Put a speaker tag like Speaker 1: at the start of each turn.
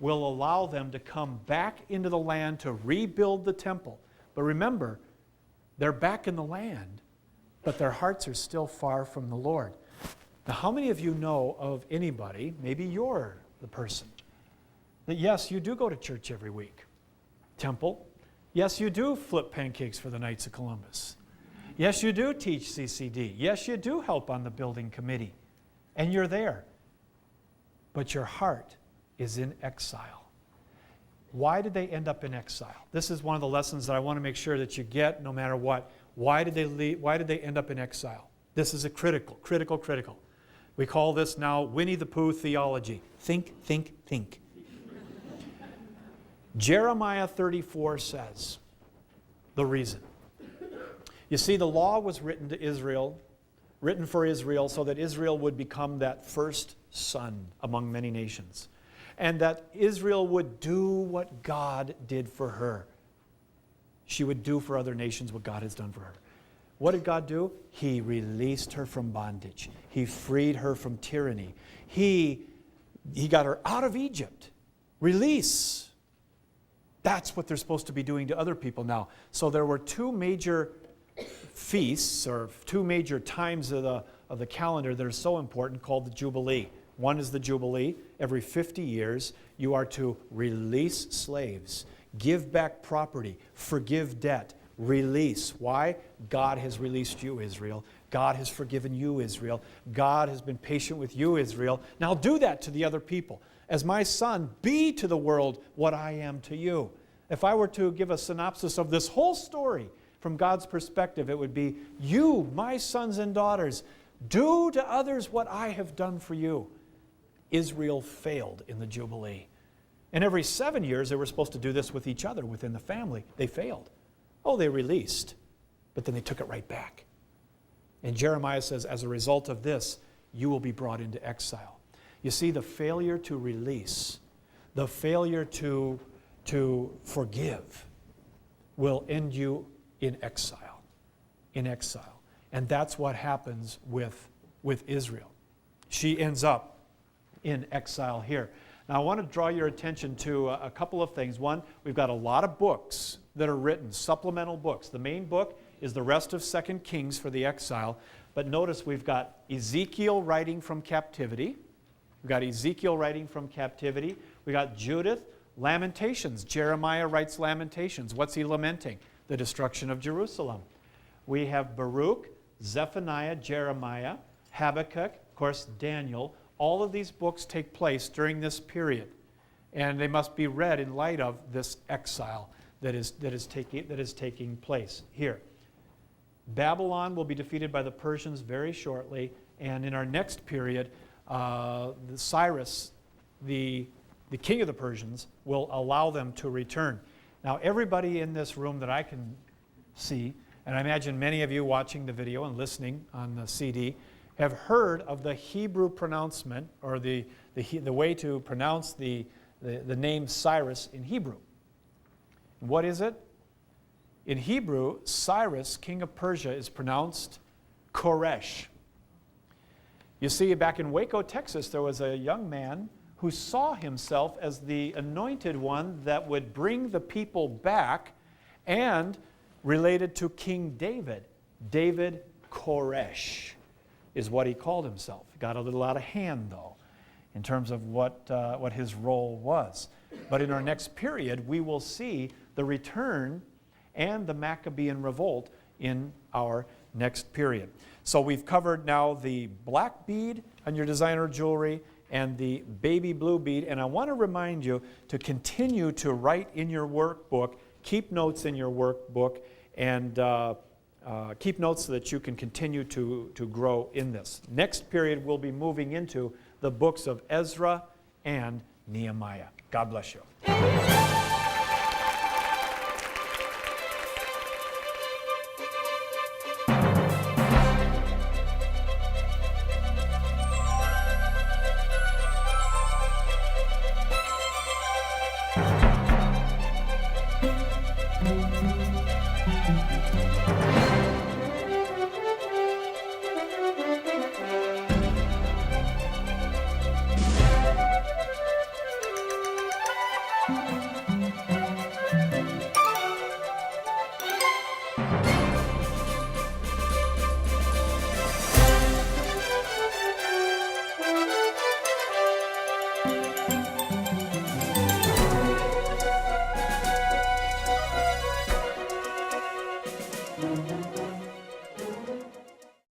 Speaker 1: will allow them to come back into the land to rebuild the temple. But remember, they're back in the land, but their hearts are still far from the Lord. Now, how many of you know of anybody, maybe you're the person, that yes, you do go to church every week? Temple. Yes, you do flip pancakes for the Knights of Columbus. Yes, you do teach CCD. Yes, you do help on the building committee. And you're there. But your heart is in exile. Why did they end up in exile? This is one of the lessons that I want to make sure that you get no matter what. Why did they leave? Why did they end up in exile? This is a critical. We call this now Winnie the Pooh theology. Think. Jeremiah 34 says the reason. You see, the law was written for Israel so that Israel would become that first son among many nations. And that Israel would do what God did for her. She would do for other nations what God has done for her. What did God do? He released her from bondage. He freed her from tyranny. He got her out of Egypt. Release. That's what they're supposed to be doing to other people now. So there were two major feasts or two major times of the calendar that are so important called the Jubilee. One is the Jubilee. Every 50 years, you are to release slaves, give back property, forgive debt, release. Why? God has released you, Israel. God has forgiven you, Israel. God has been patient with you, Israel. Now do that to the other people. As my son, be to the world what I am to you. If I were to give a synopsis of this whole story from God's perspective, it would be, you, my sons and daughters, do to others what I have done for you. Israel failed in the Jubilee. And every 7 years, they were supposed to do this with each other within the family. They failed. Oh, they released, but then they took it right back. And Jeremiah says, as a result of this, you will be brought into exile. You see, the failure to release, the failure to forgive will end you in exile. In exile. And that's what happens with Israel. She ends up in exile here. Now, I want to draw your attention to a couple of things. One, we've got a lot of books that are written, supplemental books. The main book is the rest of 2 Kings for the exile. But notice we've got Ezekiel writing from captivity. We've got Ezekiel writing from captivity. We've got Judith, Lamentations. Jeremiah writes Lamentations. What's he lamenting? The destruction of Jerusalem. We have Baruch, Zephaniah, Jeremiah, Habakkuk, of course, Daniel. All of these books take place during this period. And they must be read in light of this exile that is taking place here. Babylon will be defeated by the Persians very shortly, and in our next period, Cyrus, the king of the Persians, will allow them to return. Now, everybody in this room that I can see, and I imagine many of you watching the video and listening on the CD, have heard of the Hebrew pronouncement, or the way to pronounce the name Cyrus in Hebrew. What is it? In Hebrew, Cyrus, king of Persia, is pronounced Koresh. You see, back in Waco, Texas, there was a young man who saw himself as the anointed one that would bring the people back, and related to King David. David Koresh is what he called himself. He got a little out of hand, though, in terms of what his role was. But in our next period, we will see the return and the Maccabean revolt in our next period. So we've covered now the black bead on your designer jewelry and the baby blue bead. And I want to remind you to continue to write in your workbook, keep notes in your workbook, and keep notes so that you can continue to grow in this. Next period, we'll be moving into the books of Ezra and Nehemiah. God bless you. you.